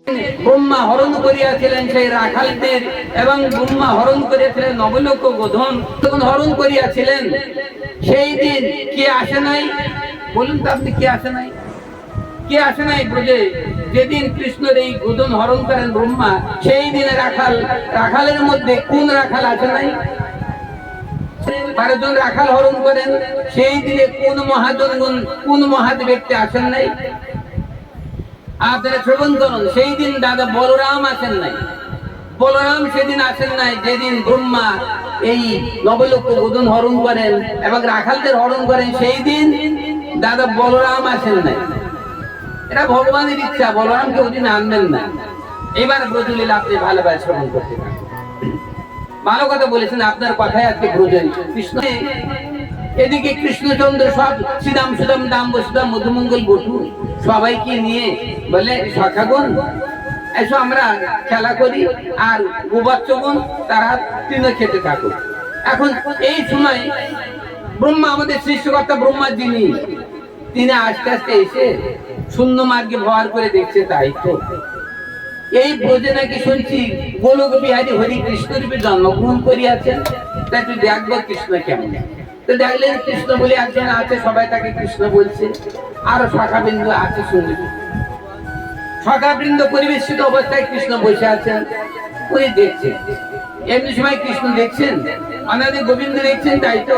ব্রহ্মা হরণ করিয়াছিলেন সেই রাখালদের, এবং ব্রহ্মা হরণ করিয়াছিলেন নবলোক গোধন, তখন হরণ করিয়াছিলেন। সেই দিন কে আসে নাই? বলুন তো আপনি, কে আসে নাই? কে আসে নাই ব্রজে? যেদিন কৃষ্ণের এই গোধন হরণ করেন ব্রহ্মা, সেই দিনে রাখালের মধ্যে কোন রাখাল আসে নাই? 12 জন রাখাল হরণ করেন, সেই দিনে কোন মহাদ ব্যক্তি আসেন নাই? আপনারা শ্রবণ করুন, সেই দিন দাদা বলরাম আসেন নাই। বলরাম সেদিন আসেন নাই যেদিন ব্রহ্মা এই নবলোক গোধন হরণ করেন এবং রাখালদের হরণ করেন, সেই দিন দাদা বলরাম আসেন নাই। এটা ভগবানের ইচ্ছা, বলরামকে ওদিন আনবেন না। এবার ব্রজলীলা আপনি ভালোভাবে শ্রবণ করতে থাকুন। ভালো কথা বলেছেন, আপনার কথায় আজকে ব্রজলী কৃষ্ণ। এদিকে কৃষ্ণচন্দ্র সব শ্রীরাম সুদাম দাম বসুদাম মধুমঙ্গল বটু সবাইকে নিয়ে বলে, সখাগণ এসো আমরা খেলা করি, আর গোবাচ্চগণ তারা তৃণ খেতে থাকুক। এখন এই সময় ব্রহ্মা, আমাদের সৃষ্টিকর্তা ব্রহ্মা যিনি, তিনি আস্তে আস্তে এসে শূন্য মার্গে ভর করে দেখছে, তাই তো এই ব্রজে নাকি শুনছি গোলক বিহারী হরি কৃষ্ণ রূপে জন্মগ্রহণ করিয়াছেন, তাই তুই দেখবো কৃষ্ণ কেমন। তো দেখলেন কৃষ্ণ বলে একজন আছে, সবাই তাকে কৃষ্ণ বলছে, আর শাখাবৃন্দ আছে শুনলি। শাখাবৃন্দ পরিবেশিত অবস্থায় কৃষ্ণ বসে আছেন, উনি দেখছেন। এমনি সময় কৃষ্ণ দেখছেন, অনাদি গোবিন্দ দেখছেন, তাই তো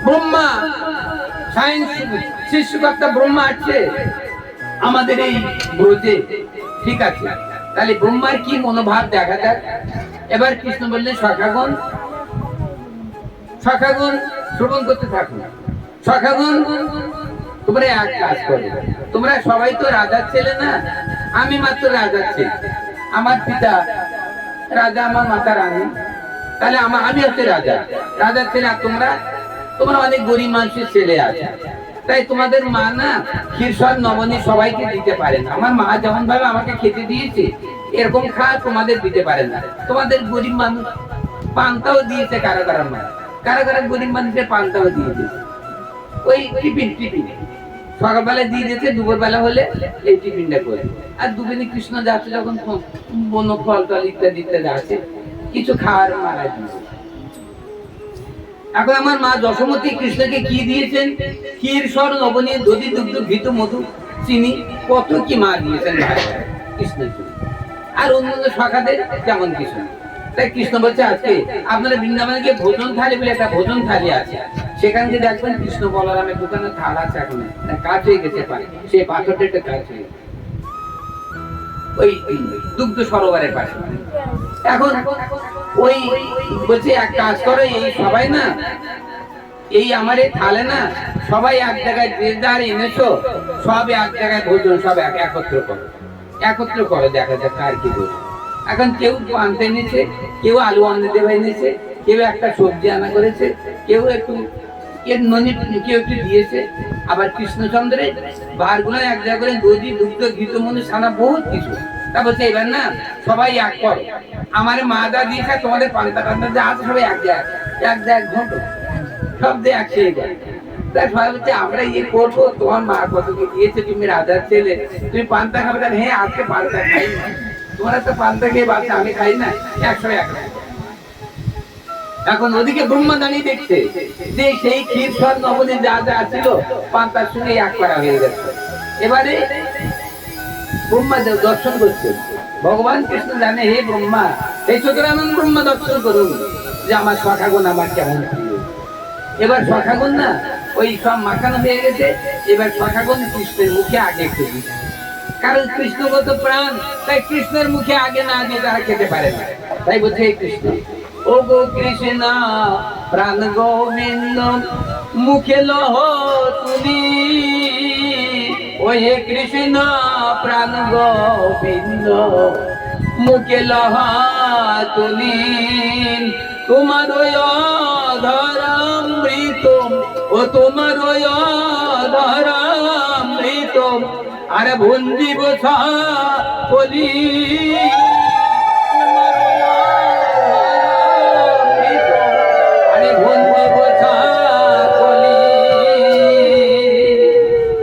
ব্রহ্মা সায়েন্স সৃষ্টিকর্তা ব্রহ্মা আছে আমাদের এই ব্রজে, ঠিক আছে। তাহলে ব্রহ্মার কি মনোভাব দেখা যাক। এবার কৃষ্ণ বললেন, সখাগণ শ্রবণ করতে থাকুন। সখাগণ তোমরা এক কাজ করো, তোমরা সবাই তো রাজার ছেলে না, আমি মাত্র রাজার ছেলে। আমার পিতা রাজা, আমার মাতা রানী, তাহলে আমি হচ্ছে রাজার ছেলে। আর তোমরা অনেক গরিব মানুষের ছেলে আছে, তাই তোমাদের মা না ক্ষীরসর নবনী সবাইকে দিতে পারে না। আমার মা যেমন ভাবে আমাকে খেতে দিয়েছে, এরকম খাওয়া তোমাদের দিতে পারে না। তোমাদের গরিব মানুষ পান্তাও দিয়েছে, কারা গরিব মানুষের পান্তাও দিয়েছে, ওই টিফিন সকালবেলা দিয়ে দিয়েছে, দুপুরবেলা হলে এই টিফিনটা করে। আর দুদিনে কৃষ্ণ যাচ্ছে যখন বন ফল টল ইত্যাদি আছে, কিছু খাওয়ার মারা দিয়েছে। এখন আমার মা যশোমতী কৃষ্ণকে কি দিয়েছেন? ক্ষীর সর নবনী দধি দুগ্ধ ঘৃত মধু চিনি, কত কি মা দিয়েছেন কৃষ্ণের জন্য। আর অন্যান্য শাখাদের যেমন কৃষ্ণ। তাই কৃষ্ণ বলছে, আজকে আপনারা বৃন্দাবনে গিয়ে ভোজন থালি বলে একটা ভোজন থালি আছে, সেখান থেকে দেখবেন কৃষ্ণ বলরামের দোকানে থাল আছে, এখন কাজ হয়ে গেছে, সেই পাথরটা একটা কাজ হয়ে গেছে ওই দুগ্ধ সরোবরের পাশে। এখন ওই বলছে, এক কাজ করো, এই সবাই না এই আমার এই থালে না সবাই এক জায়গায় যে যার এনেছো, সব এক জায়গায় ভোজন সব একত্র করো, দেখা যাক কার কি ভোজন। এখন কেউ আনতে এনেছে, কেউ আলু আনতে এনেছে, কেউ একটা সবজি আনা করেছে, কেউ একটু কেউ একটু দিয়েছে। আবার কৃষ্ণচন্দ্রের বারগুলো এক জায়গায় করে দধি দুগ্ধ ঘৃত মধু ছানা বহুত কিছু। তা বলছে, এবার না সবাই এক করো, আমার মা যা দিয়েছে তোমাদের পান্তা যা আছে সবাই এক জায়গায় ঘটো, সব দিয়ে একসেই করে। তাই সবাই বলছে, আমরা ইয়ে করবো, তোমার মা কত কি দিয়েছে, তুমি রাজার ছেলে, তুমি পান্তা খাবে। হ্যাঁ, আজকে পান্তা খাই না, তোমার একটা পান্তা খেয়ে বাচ্চা, আমি খাই না, একশো এক। এখন ওদিকে ব্রহ্মা দাঁড়িয়ে দেখছে যে সেই ক্ষীরসর নবনী যা ছিল পান্তার সঙ্গে এক করা হয়ে গেছে। এবারে ব্রহ্মা দর্শন করছে, ভগবান কৃষ্ণ জানে, হে ব্রহ্মা, এই চতুরানন্দ ব্রহ্মা দর্শন করুন যে আমার সখাগণ আমার কেমন প্রিয়। এবার সখাগণ না ওই সব মাখানো হয়ে গেছে, এবার সখাগণ কৃষ্ণের মুখে আগে খেতে, কারণ কৃষ্ণগত প্রাণ, তাই কৃষ্ণের মুখে আগে না দিয়ে তারা খেতে পারে না। তাই বলছে, হে কৃষ্ণ, ও গো কৃষ্ণ প্রাণ গোবিন্দ মুখে লহ তুলি, ও হে কৃষ্ণ প্রাণ গোবিন্দ মুখে লহ তুলি, তোমার অধরামৃত, ও তোমার অধরামৃত আরে ভঞ্জিব বলি,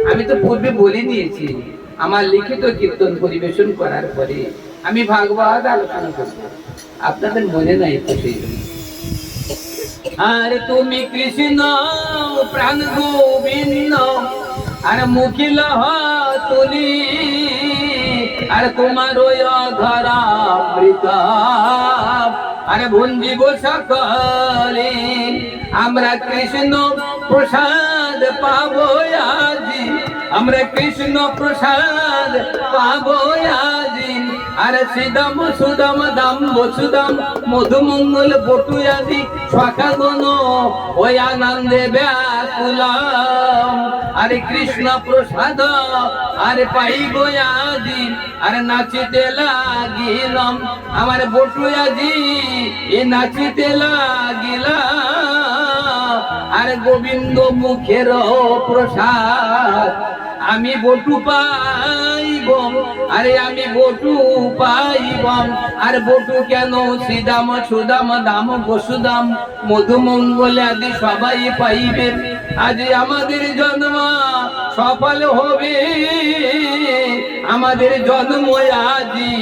আমি তো পূর্বে বলে দিয়েছি, আমার লিখিত কীর্তন পরিবেশন করার পরে আমি ভাগবত আলোচনা করব, আপনাদের মনে নাই তো সেই জন্য। আর তুমি কৃষ্ণ প্রাণ গোবিন্দ আর মুখিল তুলি আর তোমার ধরা আর ভঞ্জিব সকলে আমরা কৃষ্ণ প্রসাদ পাবো আজি, আমরা কৃষ্ণ প্রসাদ পাবো আজি। আর শ্রীদাম সুদাম দাম বসুদাম মধুমঙ্গল বটুয়াদি সখাগণ ওই আনন্দে ব্যাকুলাম। আরে কৃষ্ণ প্রসাদ আরে পাইব আজি আর নাচিতে লাগিলাম, আমার বটুয়াজি এ নাচিতে লাগিলাম। আর গোবিন্দ মুখের প্রসাদ আমি বটু পাইব, আরে আমি বটু পাইব। আর বটু কেন শ্রীদাম সুদাম দাম বসুদাম মধুমঙ্গল আদি সবাই পাইবেন। আজ আমাদের জন্ম সফল হবে, আমাদের জন্ম আজি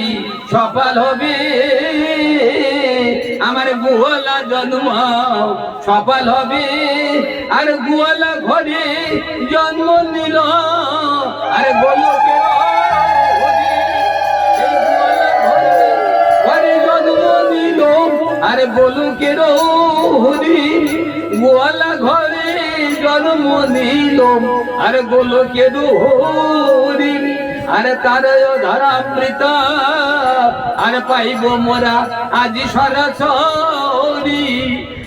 সফল হবে। আমার গোয়ালা জন্ম সফল হবে, আর গোয়ালা ঘরে জন্ম নিল আর গোলকে ঘরে জন্ম নিল আর গোলকের হরি। গোয়ালা ঘরে জন্ম নিল আর গোলকের হরি। আর তার ধরামৃত আর পাইব মোরা আজি সরাসরি।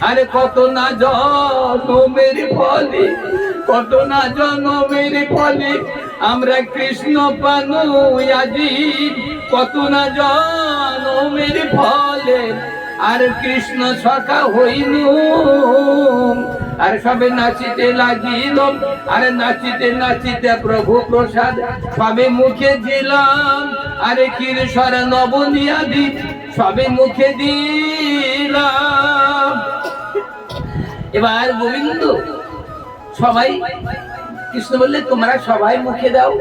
আরে কত না জন্মের ফলে, কত না জন্মের ফলে আমরা কৃষ্ণ পানু আজি। কত না জন্মের ফলে আর কৃষ্ণ সখা হইনু। আর সবে নাচিতে লাগিল, আর নাচিতে নাচিতে প্রভু প্রসাদ সবে মুখে দিলাম। আরে কিরসর নবনিয়াদি সবে মুখে দিলাম। এবার গোবিন্দ সবাই, কৃষ্ণ বললে তোমরা সবাই মুখে দাও।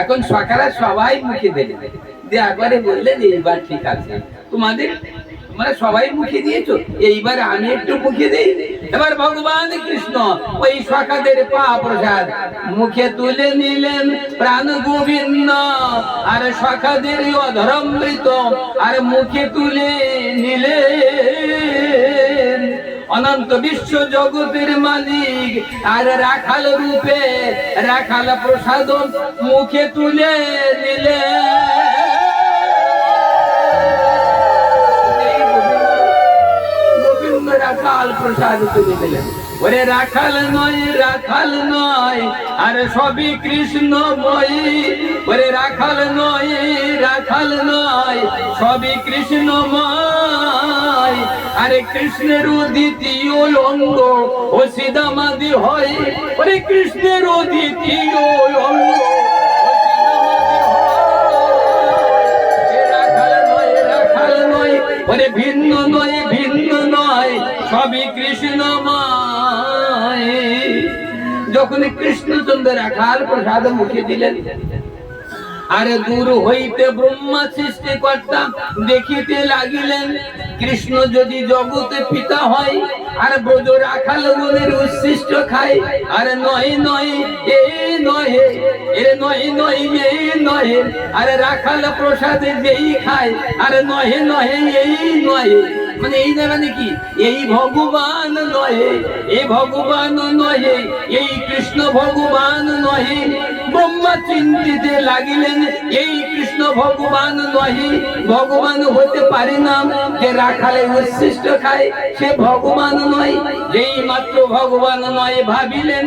এখন সখারা সবাই মুখে দেবে, দিয়ে একবারে বললেন এইবার ঠিক আছে, তোমাদের তোমরা সবাই মুখে দিয়েছো, এইবার আমি একটু মুখে দিই। এবার ভগবান কৃষ্ণ ওই সখাদের পা প্রসাদ মুখে তুলে নিলেন প্রাণ গোবিন্দ। আর সখাদের অধরামৃত আর মুখে তুলে নিলেন। অনন্ত বিশ্ব জগতের মালিক আর রাখাল রূপে রাখাল প্রসাদ মুখে তুলে নিলেন। রাখাল প্রসাদ তুলে দিলেন। ওরে রাখাল নয়, রাখাল নয় আর সবই কৃষ্ণময়ী। ওরে রাখাল নয়, রাখাল নয় সবই কৃষ্ণময়। আরে কৃষ্ণের দ্বিতীয় অঙ্গ ও সীতামাদি হয়। ওরে কৃষ্ণের দ্বিতীয় অঙ্গ রাখাল নয়, রাখাল নয় ওরে ভিন্ন নয়, ভিন্ন নয় সবই কৃষ্ণময়। যখন কৃষ্ণচন্দ্র রাখাল প্রসাদ মুখে দিলেন, আরে দূর হইতে ব্রহ্মা সৃষ্টিকর্তা দেখিতে লাগিলেন। কৃষ্ণ যদি জগতে পিতা হয় আর ব্রজ রাখাল গুণের উচ্ছিষ্ট খায়। আর নয় নয় এই নয়, এ নয় নয় এই নয়, আরে রাখাল প্রসাদে যেই খায়। আর নহে নহে এই নয়, মানে এই নয় মানে কি, এই ভগবান নহে, এই ভগবান নহে, এই কৃষ্ণ ভগবান নহে। ব্রহ্মা চিন্তিতে লাগিলেন এই কৃষ্ণ ভগবান নহে, ভগবান হতে পারে না। যে রাখালে উচ্ছিষ্ট খায় সে ভগবান নয়। যেই মাত্র ভগবান নয় ভাবিলেন,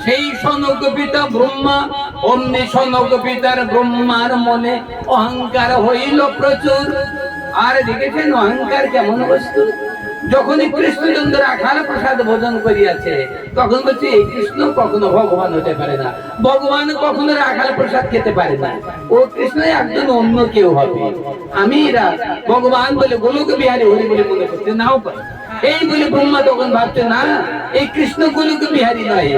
সেই সনক পিতা ব্রহ্মা। অমনি সনক পিতার ব্রহ্মার মনে অহংকার হইল প্রচুর। আর দেখেছেন অহংকার কেমন বস্তু। যখনই কৃষ্ণচন্দ্র রাখাল প্রসাদ ভোজন করিয়াছে তখন বলছে এই কৃষ্ণ কখনো ভগবান হতে পারে না, ভগবান কখনো রাখাল প্রসাদ খেতে পারে না। ও কৃষ্ণ একজন অন্য কেউ হবে। আমি ভগবান বলে গোলক বিহারী হরি বলে মনে করতে নাও পারে। এই বলে ব্রহ্মা তখন ভাবছে না, এই কৃষ্ণ গোলক বিহারী নয়,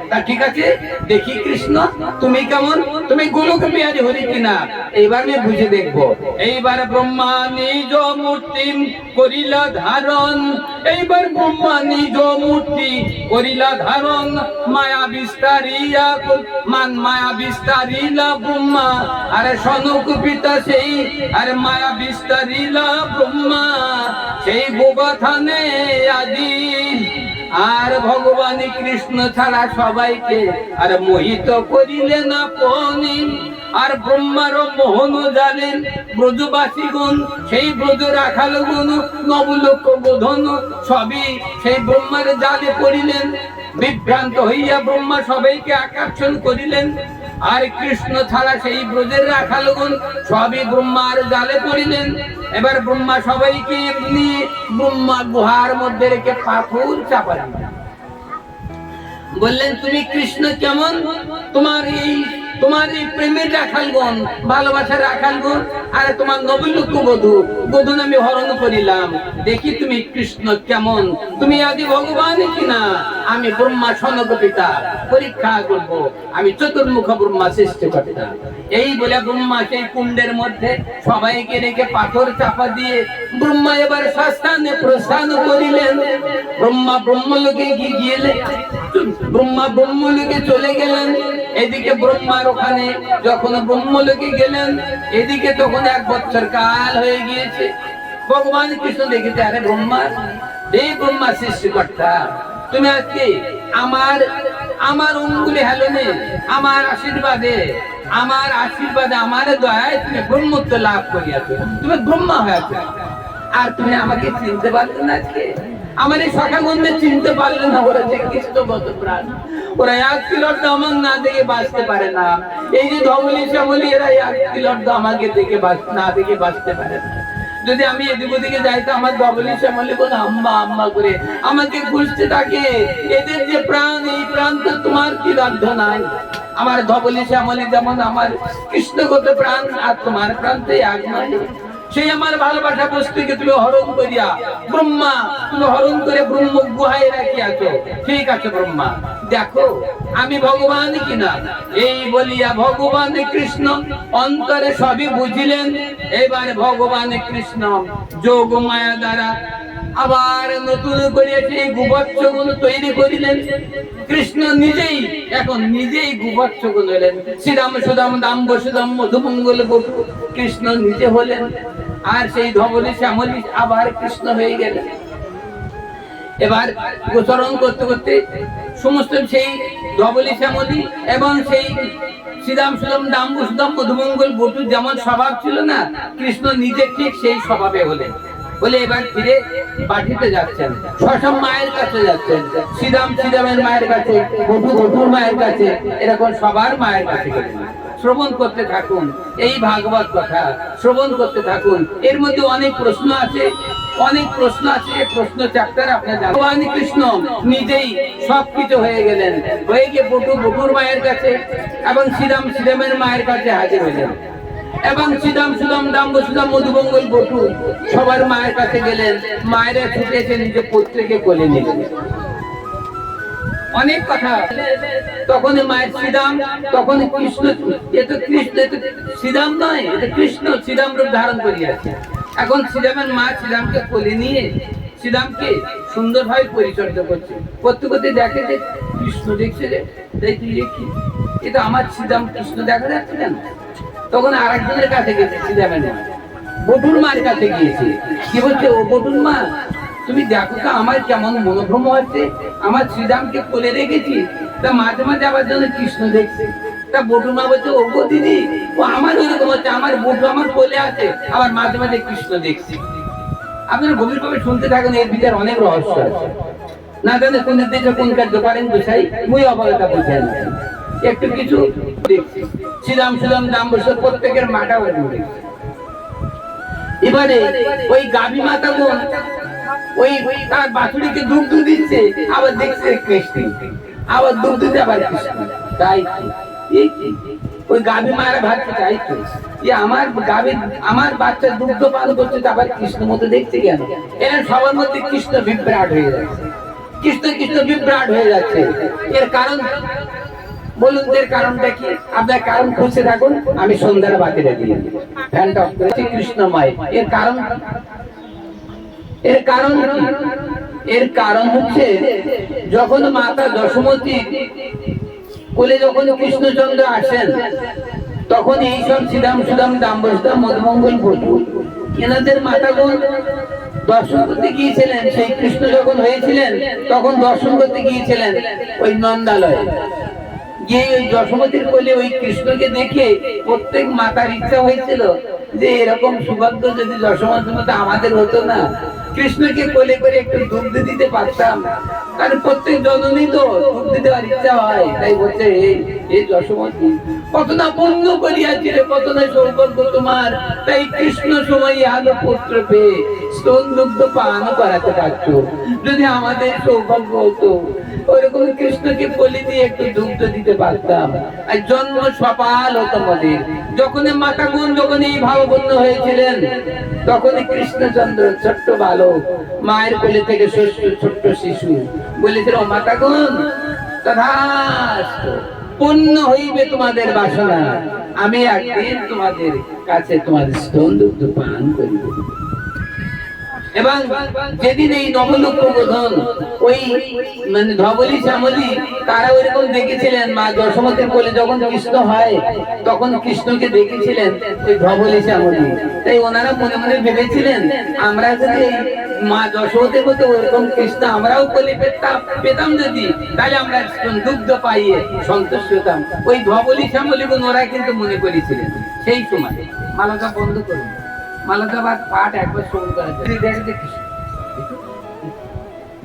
তা ঠিক আছে, দেখি কৃষ্ণ তুমি কেমন, তুমি গোলক বিহারী হরি কিনা, এইবার আমি বুঝে দেখবো। এইবার ব্রহ্মা নিজ মূর্তি করিলা ধারণ, এইবার ব্রহ্মা নিজ মূর্তি করিলা ধারণ, মায়া বিস্তারিয়া মায়া বিস্তারিলা ব্রহ্মা, আরে সনক পিতা সেই, আরে মায়া বিস্তারিলা ব্রহ্মা, সেই গোবর্ধনে আদি। আর ভগবান কৃষ্ণ ছাড়া সবাইকে আর মোহিত করিলেন আপনি, আর ব্রহ্মার মোহন জালেন ব্রজবাসীগণ, সেই ব্রজ রাখাল গুণ নবলোক বোধন, সবই সেই ব্রহ্মার জালে পড়িলেন। বিভ্রান্ত হইয়া ব্রহ্মা সবাইকে আকর্ষণ করিলেন, আর কৃষ্ণ ছাড়া সেই ব্রজের রাখালগণ সবই ব্রহ্মার জালে পড়িলেন। এবার ব্রহ্মা সবাইকে নিয়ে ব্রহ্মা গুহার মধ্যে রেখে পাথর চাপা দিলেন। বললেন তুমি কৃষ্ণ কেমন, তোমার এই প্রেমের রাখালগণ, ভালোবাসার রাখালগণ, আর তোমার নবলোক বধূ আমি হরণ করিলাম, দেখি তুমি কৃষ্ণ কেমন, তুমি আদি ভগবান কিনা। আমি ব্রহ্মা সনক পিতা, পরীক্ষা করব, আমি চতুর্মুখ ব্রহ্মা সৃষ্টি কর্তা। এই বলে ব্রহ্মা সেই কুণ্ডের মধ্যে সবাইকে রেখে পাথর চাপা দিয়ে ব্রহ্মা এবার শাস্ত্রানে প্রস্থান করিলেন। ব্রহ্মা ব্রহ্মলোকে গিয়েলেন, ব্রহ্মা ব্রহ্মলোকে চলে গেলেন। এদিকে ব্রহ্মার ওখানে যখন ব্রহ্মলোকে গেলেন, এদিকে তখন 1 বছর কাল হয়ে গিয়েছে। ভগবান কৃষ্ণ দেখেছে, আরে ব্রহ্মা, এই ব্রহ্মা সৃষ্টিকর্তা, তুমি আজকে আমার অঙ্গুলি হেলনে, আমার আশীর্বাদে আমার দয়ায় তুমি ব্রহ্মত্ব লাভ করিয়াছো, তুমি ব্রহ্মা হয়েছ। আর তুমি আমাকে চিনতে পারলে না, আজকে আমার এই সখা বন্ধে চিনতে পারলে না। ওরা যে কৃষ্ণগত প্রাণ, ওরা 1 তিলক আমার না দেখে বাঁচতে পারে না। এই যে ধবলি শ্যামলি, এরা 1 তিলক আমাকে না দেখে বাঁচতে পারে না। যদি আমি এদিক ওদিকে যাই তো আমার ধবলি শ্যামলি কোন আম্মা আম্মা করে আমাকে খুঁজতে থাকে। এদের যে প্রাণ, এই প্রাণ তো তোমার কি রাধ্য নাই। আমার ধবলি শ্যামলি যেমন আমার কৃষ্ণগত প্রাণ, আর তোমার প্রাণ তো এক নয়। সেই আমার ভালোবাসা বস্তুকে তুমি হরণ করিয়া ব্রহ্মা, তুমি হরণ করে ব্রহ্ম গুহায় রাখিয়াছো। ঠিক আছে ব্রহ্মা, দেখো আমি ভগবান কিনা। এই বলিয়া ভগবান কৃষ্ণ অন্তরে সবই বুঝিলেন। এবার ভগবান কৃষ্ণ যোগ মায়া দ্বারা আবার নতুন করে সেই গুবচ্ছগুলো তৈরি করিলেন। কৃষ্ণ নিজেই গুবচ্ছগুলো হলেন। শ্রীরাম সুদাম দাম বসুদাম মধুমঙ্গল বধূ কৃষ্ণ নিজে হলেন। আর সেই ধবলি শ্যামলি আবার কৃষ্ণ হয়ে গেলেন। এবার গোচরণ করতে করতে সমস্ত সেই ধবলি শ্যামলি এবং সেই শ্রীরাম সুদাম দাম বসুদাম মধুমঙ্গল বধূ যেমন স্বভাব ছিল না, কৃষ্ণ নিজে ঠিক সেই স্বভাবে হলেন। বলে এবার ফিরে বাটিতে যাচ্ছেন, সব মায়ের কাছে যাচ্ছেন। শ্রীরামের মায়ের কাছে, বধূর মায়ের কাছে, এরকম সবার মায়ের কাছে গেলেন। শ্রবণ করতে থাকুন, এই ভাগবত কথা শ্রবণ করতে থাকুন। এর মধ্যে অনেক প্রশ্ন আছে, প্রশ্ন চ্যাপ্টার আপনার ভগবান কৃষ্ণ নিজেই সবকিছু হয়ে গেলেন। হয়ে গিয়ে বধূর মায়ের কাছে এবং শ্রীরামের মায়ের কাছে হাজির হলেন। এবং শ্রীরাম সুদাম দাম বসুদাম মধুমঙ্গল বধূ সবার মায়ের কাছে গেলেন। মায়েরা ছুটে এসে নিজের পুত্রকে কোলে নিলেন। অনেক কথা। তখন মায়ের শ্রীরাম, তখন কৃষ্ণ, শ্রীরাম নয়, এটা কৃষ্ণ শ্রীরাম রূপ ধারণ করিয়াছে। এখন শ্রীরামের মা শ্রীরামকে কোলে নিয়ে শ্রীরামকে সুন্দরভাবে পরিচর্যা করছে। করতে করতে দেখে যে কৃষ্ণ দেখছে, যে দেখি এটা আমার শ্রীরাম, কৃষ্ণ দেখা যাচ্ছে কেন। তখন আরেকজনের কাছে গেছে, শ্রীরামের মা বধূর মায়ের কাছে গিয়েছে। কি বলছে, ও বধূর মা, তুমি দেখো তো আমার কেমন মনোভ্রম হচ্ছে। আমার শ্রীরামকে কোলে রেখেছি, তা মাঝে মাঝে আবার যেন কৃষ্ণ দেখছে। তা বধূর মা বলছে, ও গো দিদি, ও আমার এরকম হচ্ছে, আমার বধূ আমার কোলে আছে, আবার মাঝে মাঝে কৃষ্ণ দেখছি। আপনারা গভীরভাবে শুনতে থাকেন, এর ভিতরে অনেক রহস্য আছে। না জানে কোন দিকে কোন কার্য করেন বুঝাই, মুই অবগতা বুঝাই না। একটু কিছু দেখছি, শ্রীরাম দাম বসে প্রত্যেকের মাটা দেখছি। এবারে ওই গাভী মাতা বোন ওই তার বাছুরিকে দুধ দিচ্ছে, আবার দেখছে কৃষ্ণ, আবার দুধ দিতে আবার কৃষ্ণ। তাই ওই গাভী মায়েরা ভাবছে, তাই তো আমার বাচ্চা দুগ্ধ পান করছে, আবার কৃষ্ণ মতো দেখছে কেন। এরা সবার মধ্যে কৃষ্ণ বিভ্রাট হয়ে যাচ্ছে। কৃষ্ণ কৃষ্ণ বিভ্রাট হয়ে যাচ্ছে। এর কারণ বলুন, এর কারণটা কি? আপনার কারণ খুঁজতে থাকুন, আমি সন্ধ্যার বাতিটা দিয়ে ফ্যানটা অফ করেছি। কৃষ্ণময় এর কারণ, এর কারণ কি? এর কারণ হচ্ছে যখন মাতা যশোমতী কোলে যখন কৃষ্ণচন্দ্র আসেন, তখন এইসব শ্রীরাম সুদাম দাম্বসুদাম মধুমঙ্গল বটু এনাদের মাতাগণ দর্শন করতে গিয়েছিলেন। সেই কৃষ্ণ যখন হয়েছিলেন তখন দর্শন করতে গিয়েছিলেন ওই নন্দালয়ে গিয়ে। ওই যশোমতীর কোলে ওই কৃষ্ণকে দেখে প্রত্যেক মাতার ইচ্ছা হয়েছিল যে এরকম সৌভাগ্য যদি যশোমতীর মতো আমাদের হতো না, কৃষ্ণকে কোলে করে একটু দুগ্ধ দিতে পারতাম। কারণ প্রত্যেক জননী তো দুগ্ধ দেওয়ার ইচ্ছা হয়। তাই বলছে, এই যশোমতী কত না পুণ্য করিয়াছিলে, কত না সৌভাগ্য তোমার, তাই কৃষ্ণ সময় আলো পুত্র পেয়ে স্তন দুগ্ধ পান করাতে পারছো। যদি আমাদের সৌভাগ্য হতো ওইরকম কৃষ্ণকে বলি দিয়ে একটু দুগ্ধ দিতে পারতাম, আর জন্ম সপাল হতো আমাদের। যখন মাতাগুণ যখন এই ভাবপূর্ণ হয়েছিলেন, তখন কৃষ্ণচন্দ্র ছোট্ট বালক মায়ের কোলে থেকে ছোট্ট শিশু বলেছিল, মাতাগুণ তথাস্তু, পূর্ণ হইবে তোমাদের বাসনা, আমি একদিন তোমাদের কাছে তোমাদের স্তন দুগ্ধ পান করিব। এবং যেদিন এই নবলক্ষ বোধন ওই মানে ধবলি শ্যামলী তারা ওইরকম দেখেছিলেন, মা যশোমতীর কোলে যখন কৃষ্ণ হয় তখন কৃষ্ণকে দেখেছিলেন ওই ধবলি শ্যামলী। তাই ওনারা মনে মনে ভেবেছিলেন, আমরা যদি মা যশোমতীর মতো ওইরকম কৃষ্ণ আমরাও কোলে পেতাম যদি, তাহলে আমরা দুগ্ধ পাইয়ে সন্তুষ্ট হতাম। ওই ধবলি শ্যামলী ওরা কিন্তু মনে করেছিলেন। সেই সময় মালাটা বন্ধ করুন, মালাদাবাদ পাঠ একবার শ্রবণ করা যায়।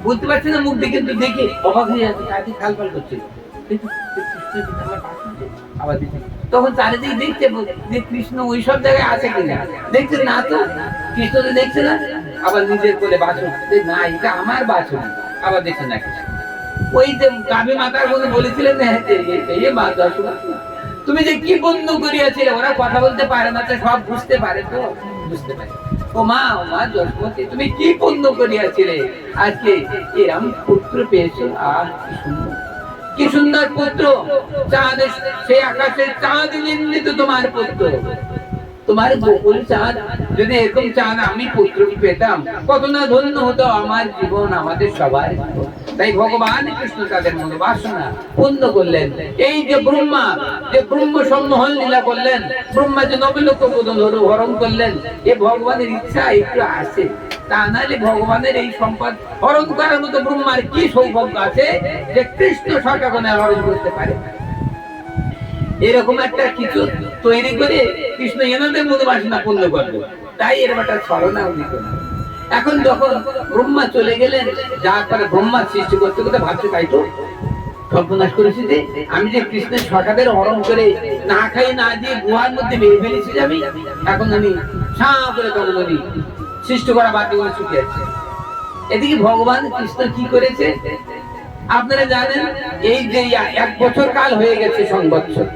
বুঝতে পারছি না মুখ দেখে, কিন্তু দেখে অবাক হয়ে যাচ্ছে, কাজে খালপাল করছিল। তখন চারিদিকে দেখছে যে কৃষ্ণ ওই সব জায়গায় আছে কিনা, দেখছে না তো, কৃষ্ণ তো দেখছে না। আবার নিজের কোলে বাছুর, না এটা আমার বাছুর, আবার দেখছে না। ওই যে গাভী মাতার মধ্যে বলেছিলেন, মা যশোমতী তুমি যে কি বন্ধ করিয়াছিলে, ওরা কথা বলতে পারে না, সব বুঝতে পারে তো, বুঝতে পারে। ও মা যশোমতী তুমি কি পুণ্য করিয়াছিলে, আজকে এরম পুত্র পেয়েছো। আর কি সুন্দর পুত্র, চাঁদ সেই আকাশের চাঁদ নিন্দিত তোমার পুত্র, তোমার গোকুল চাঁদ। যদি এরকম চাঁদ আমি পুত্র পেতাম, কত না ধন্য হতো আমার জীবন, আমাদের সবার জীবন। তাই ভগবান কৃষ্ণ তাদের মনোবাসনা পূর্ণ করলেন। এই যে ব্রহ্মা, যে ব্রহ্ম সম্মোহন লীলা করলেন, ব্রহ্মা যে নবলক্ষ বোধন হরণ করলেন, এ ভগবানের ইচ্ছা একটু আসে। তা নাহলে ভগবানের এই সম্পদ হরণ করার মতো ব্রহ্মার কি সৌভাগ্য আছে যে কৃষ্ণ সকাগণে হরণ করতে পারে। এরকম একটা কিছু তৈরি করে কৃষ্ণ এনাদের মনোবাসনা পূর্ণ করবে। তাই এর একটা ছলনা উনি করলেন। এখন যখন ব্রহ্মা চলে গেলেন, যার পরে ব্রহ্মা সৃষ্টি করতে করতে ভাবছে, তাই তো সর্বনাশ করেছি যে আমি যে কৃষ্ণের সকাদের হরণ করে না খাই না দিয়ে গুহার মধ্যে বেরিয়ে ফেলেছি যে আমি, এখন আমি সাঁ করে তখন উনি সৃষ্টি করা বাকি ছুটে আছে। এদিকে ভগবান কৃষ্ণ কি করেছে আপনারা জানেন, এই যে 1 বছর কাল হয়ে গেছে সংবৎসর,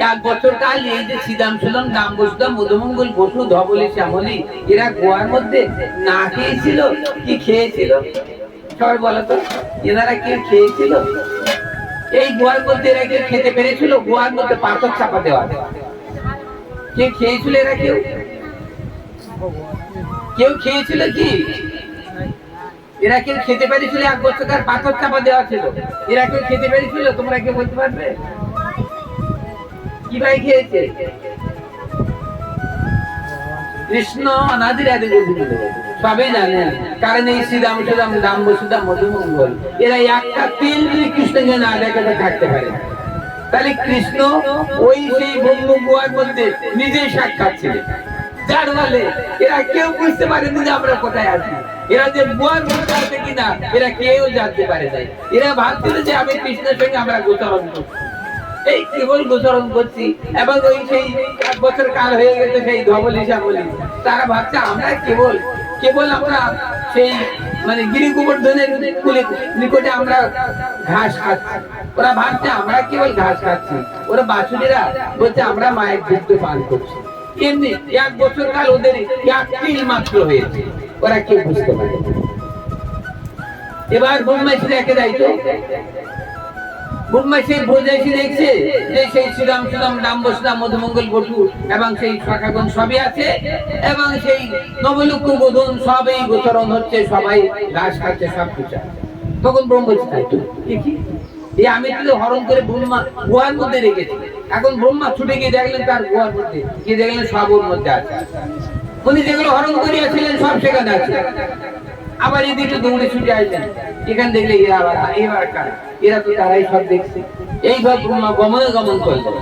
1 বছর কাল এই যে শ্রীরাম সুদাম দাম্বসুদাম মধুমঙ্গল বসু ধবলি শ্যামলী এরা গোয়ার মধ্যে না খেয়েছিল কি খেয়েছিল? সবাই বলো তো, এনারা কি খেয়েছিল? এই গোয়ার মধ্যে এরা কেউ খেতে পেরেছিল? গোয়ার মধ্যে পাথর চাপা দেওয়া, কে খেয়েছিল? এরা কেউ খেয়েছিল কি? এরা কেউ খেতে পেরেছিল? 1 বছর কাল পাথর চাপা দেওয়া ছিল, এরা কেউ খেতে পেরেছিল? তোমরা কেউ বলতে পারবে কি ভাই খেয়েছে? কৃষ্ণ অনাদির আদি সবাই জানেন, কারণ এই শ্রীরাম সুদাম দাম্বসুদাম মধুমঙ্গল এরা একটা তিল কৃষ্ণকে না দেখাতে থাকতে পারে। তাহলে কৃষ্ণ ওই সেই ব্রহ্ম গুহার মধ্যে নিজেই সাক্ষাৎ ছিলেন, যার ফলে এরা কেউ বুঝতে পারেনি যে আমরা কোথায় আছি। এরা যে গুহার মধ্যে আছে কিনা এরা কেউ জানতে পারে নাই। এরা ভাবছিল যে আমি কৃষ্ণের সঙ্গে আমরা গোচরণ করছি, এই কেবল গোচরণ করছি। এবং ওই সেই 1 বছর কাল হয়ে গেছে সেই ধবলি শ্যামলী, তারা ভাবছে আমরা কেবল আমরা সেই মানে গিরি গোবর্ধনের নিকটে আমরা ঘাস খাচ্ছি। ওরা ভাবছে আমরা কেবল ঘাস খাচ্ছি, ওরা বাছুরেরা বলছে আমরা মায়ের দুধ পান করছি। এমনি 1 বছর কাল ওদের 1 তিল মাত্র হয়েছে, ওরা কেউ বুঝতে পারে। এবার ব্রহ্মাইশী রেখে যাইতো, ব্রহ্মাইশী বোঝাইছি দেখছে যে সেই শ্রীরাম সুদাম রাম বসুদাম মধুমঙ্গল বটু এবং সেই শাখাগণ সবই আছে এবং সেই নবলক্ষ বোধন সবই গোচরণ হচ্ছে, সবাই ঘাস খাচ্ছে, সব কিছু। তখন ব্রহ্মাইশী খাইতো এই আমি তো হরণ করে ব্রহ্মা গুহার মধ্যে রেখেছি। এখন ব্রহ্মা ছুটে গিয়ে দেখলেন তার গুহার মধ্যে, গিয়ে দেখলেন সব ওর মধ্যে আছে। উনি যেগুলো হরণ করিয়াছিলেন সব সেখানে আছে। আবার এদিকে দৌড়ে ছুটে আসলেন, এখানে দেখলে এরা আবার এবার কার, এরা তো তারাই সব দেখছে। এইভাবে ব্রহ্মা গমন করলেন,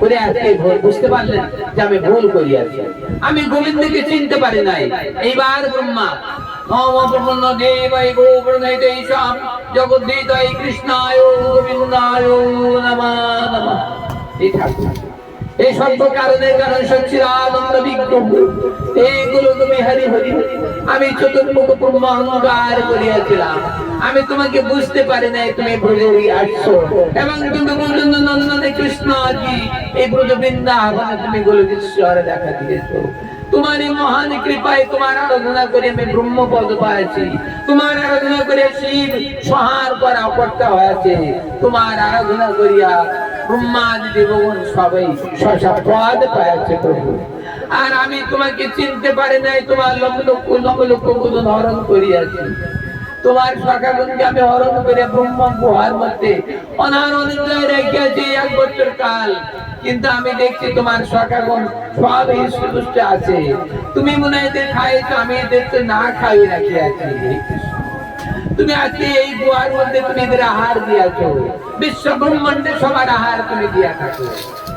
করে আজকে বুঝতে পারলেন যে আমি ভুল করিয়াছি, আমি গোবিন্দকে চিনতে পারি নাই। এইবার ব্রহ্মা জগদ্ধিতায় কৃষ্ণায় গোবিন্দায় নমঃ নমঃ, এই ঠাকুর এই সর্ব কারণের কারণ সচ্চিদানন্দ বিগ্রহ, এইগুলো তুমি হরি হরি। আমি চতুর্মুখ ব্রহ্ম অহংকার করিয়াছিলাম, আমি তোমাকে বুঝতে পারি নাই তুমি ব্রজে আসছো এবং তুমি ব্রজ নন্দনে কৃষ্ণ কি এই ব্রজ বৃন্দাবনে তুমি গোলকেশ্বরে দেখা দিয়েছো। তোমার এই মহান কৃপায় তোমার আরাধনা করে আমি ব্রহ্মপদ পাইছি, তোমার আরাধনা করে শিব সংহার করা কর্তা হয়েছে, তোমার আরাধনা করিয়া ব্রহ্মাদি দেবগণ সবাই পদ পাইছে প্রভু। আর আমি তোমাকে চিনতে পারি নাই, তোমার লক্ষ গুণ হরণ করিয়াছি, তোমার শাখাগণকে আমি হরণ করে ব্রহ্ম গুহার মধ্যে অনার অনিদ্রায় রেখেছি 1 বছর কাল। কিন্তু আমি দেখছি তোমার শাখাগণ সব হৃষ্টপুষ্ট আছে, তুমি মনে হয় এদের খাইছো, আমি এদের তো না খাই রাখিয়াছি। তুমি আজকে এই গুহার মধ্যে তুমি এদের আহার দিয়াছো, বিশ্ব ব্রহ্মাণ্ডে সবার আহার তুমি দিয়া থাকো।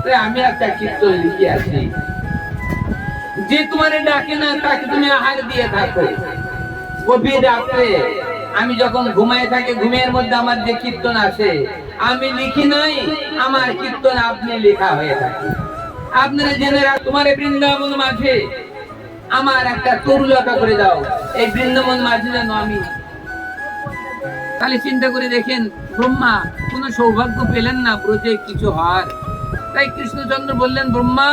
তাই আমি একটা কীর্তন লিখে আছি, যে তোমার ডাকে না তাকে তুমি আহার দিয়ে থাকো। গভীর রাত্রে আমি যখন ঘুমায় থাকি, ঘুমের মধ্যে আমার যে কীর্তন আছে আমি লিখি নাই, আমার কীর্তন আপনি লেখা হয়ে থাকে। আপনারা জেনে রাখ, তোমার এই বৃন্দাবন মাঝে আমার একটা তরুলতা করে দাও, এই বৃন্দাবন মাঝে যেন আমি। তাহলে চিন্তা করে দেখেন, ব্রহ্মা কোনো সৌভাগ্য পেলেন না ব্রজে কিছু হওয়ার। তাই কৃষ্ণচন্দ্র বললেন, ব্রহ্মা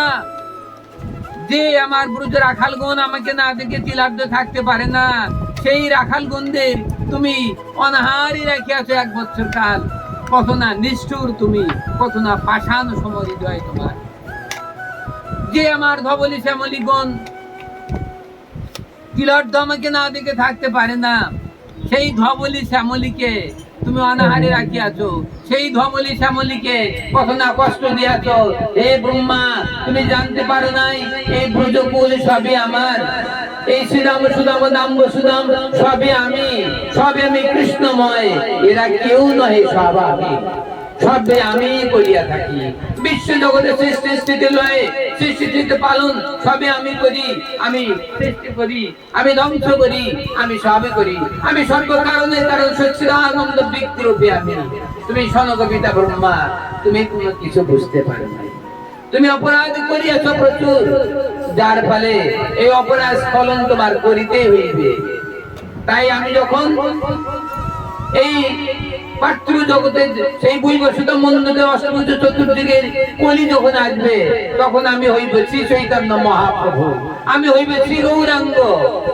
যে আমার ব্রজ রাখালগণ আমাকে না দেখে তিলাব্ধ থাকতে পারে না, সেই রাখালগণদের তুমি অনাহারই রাখিয়াছো 1 বছর কাল। কত না নিষ্ঠুর তুমি, কত না পাষাণ সমহৃদয় তোমার। যে আমার ধবলি শ্যামলীগণ তিলাব্ধ আমাকে না দেখে থাকতে পারে না, সেই ধবলি শ্যামলীকে তুমি অনাহারে রাখিয়াছো, সেই ধবলি শ্যামলীকে কত না কষ্ট দিয়াছো। হে ব্রহ্মা, তুমি জানতে পারো নাই এই ব্রজকুল সবই আমার, এই শ্রীরাম সুদাম নাম বসুদাম সবই আমি কৃষ্ণময়, এরা কেউ নহে, সব আমি, সবে আমি করিয়া থাকি। বিশ্ব জগতের সৃষ্টি স্থিতি লয়ে সৃষ্টি স্থিতি পালন সবে আমি করি, আমি সৃষ্টি করি, আমি ধ্বংস করি, আমি সবে করি, আমি সর্ব কারণের কারণ সচ্চিদানন্দ বিগ্রহে আমি। তুমি শোনো কবিতা ব্রহ্মা, তুমি কোনো কিছু বুঝতে পারো নাই, তুমি অপরাধ করিয়াছো প্রচুর, যার ফলে এই অপরাধ স্খলন তোমার করিতে হইবে। তাই আমি যখন এই পার্থিব জগতে সেই বৈবস্বত মন্দিরে অষ্টভুজ চতুর্দিকের কলি যখন আসবে, তখন আমি হইব শ্রী চৈতন্য মহাপ্রভু, আমি হইবে শ্রী গৌরাঙ্গ।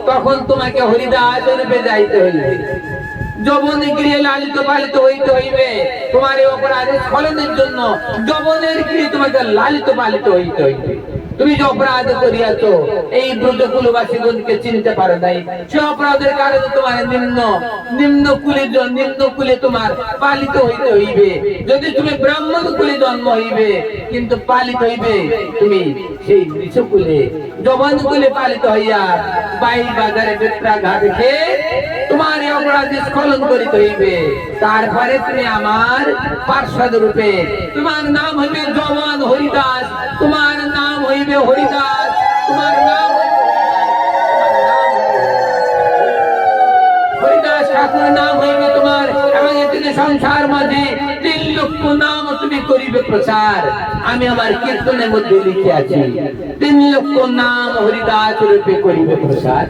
তখন তোমাকে হরিদাস রূপে যাইতে হইবে, যবনে গৃহে লালিত পালিত হইতে হইবে। তোমার এই অপরাধের স্খলনের জন্য যবনের গৃহে তোমাকে লালিত পালিত হইতে হইবে। তুমি যে অপরাধ করিয়াছো, এই ব্রজকুলবাসীগণকে চিনতে পারো নাই, সে অপরাধের কারণে তোমার নিম্ন কুলে তোমার পালিত হইতে হইবে। যদি তুমি ব্রাহ্মণ কুলে জন্ম হইবে, কিন্তু পালিত হইবে তুমি সেই নিচ কুলে, যবন কুলে পালিত হইয়া বাই বাজারে বেত্রাঘাত খেয়ে তোমার এই অপরাধ স্খলন করিতে হইবে। তারপরে তুমি আমার পার্ষদ রূপে, তোমার নাম হইবে যবন হরিদাস, তোমার নাম হইবে হরিদাস, তোমার নাম হরিদাস ঠাকুর নাম হইবে তোমার। এবং এখানে সংসার মাঝে 3 লক্ষ নাম তুমি করিবে প্রচার। আমি আমার কীর্তনের মধ্যে লিখে আছি 3 লক্ষ নাম হরিদাস রূপে করিবে প্রচার।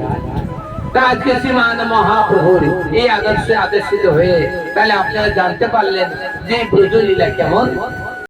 আজকে শ্রীমান মহাপ্রভুর এই আদর্শে আদর্শিত হয়ে তাহলে আপনারা জানতে পারলেন যে ব্রজলীলা কেমন।